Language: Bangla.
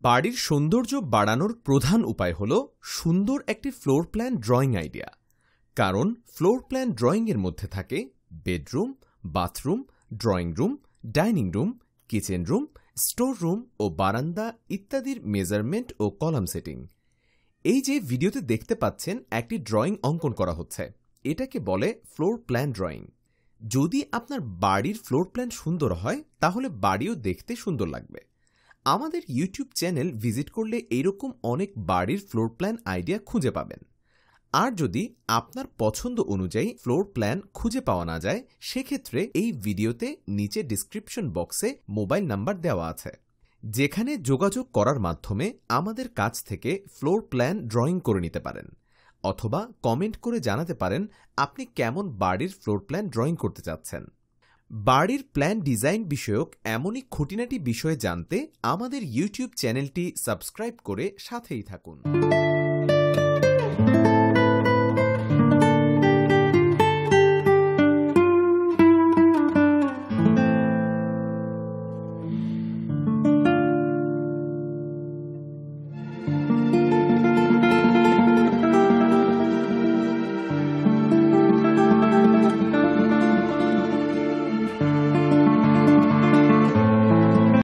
বাড়ির সৌন্দর্য বাড়ানোর প্রধান উপায় হল সুন্দর একটি ফ্লোর প্ল্যান ড্রয়িং আইডিয়া। কারণ ফ্লোর প্ল্যান ড্রয়িংয়ের মধ্যে থাকে bedroom, bathroom, drawing room, dining room, kitchen room, store room ও বারান্দা ইত্যাদির মেজারমেন্ট ও কলাম সেটিং। এই যে ভিডিওতে দেখতে পাচ্ছেন একটি ড্রয়িং অঙ্কন করা হচ্ছে, এটাকে বলে ফ্লোর প্ল্যান ড্রয়িং। যদি আপনার বাড়ির ফ্লোর প্ল্যান সুন্দর হয় তাহলে বাড়িও দেখতে সুন্দর লাগবে। আমাদের ইউটিউব চ্যানেল ভিজিট করলে এইরকম অনেক বাড়ির ফ্লোর প্ল্যান আইডিয়া খুঁজে পাবেন। আর যদি আপনার পছন্দ অনুযায়ী ফ্লোর প্ল্যান খুঁজে পাওয়া না যায়, সেক্ষেত্রে এই ভিডিওতে নিচে ডিসক্রিপশন বক্সে মোবাইল নাম্বার দেওয়া আছে, যেখানে যোগাযোগ করার মাধ্যমে আমাদের কাছ থেকে ফ্লোর প্ল্যান ড্রয়িং করে নিতে পারেন, অথবা কমেন্ট করে জানাতে পারেন আপনি কেমন বাড়ির ফ্লোর প্ল্যান ড্রয়িং করতে চাচ্ছেন। বাড়ির প্ল্যান ডিজাইন বিষয়ক এমনই খুঁটিনাটি বিষয়ে জানতে আমাদের ইউটিউব চ্যানেলটি সাবস্ক্রাইব করে সাথেই থাকুন।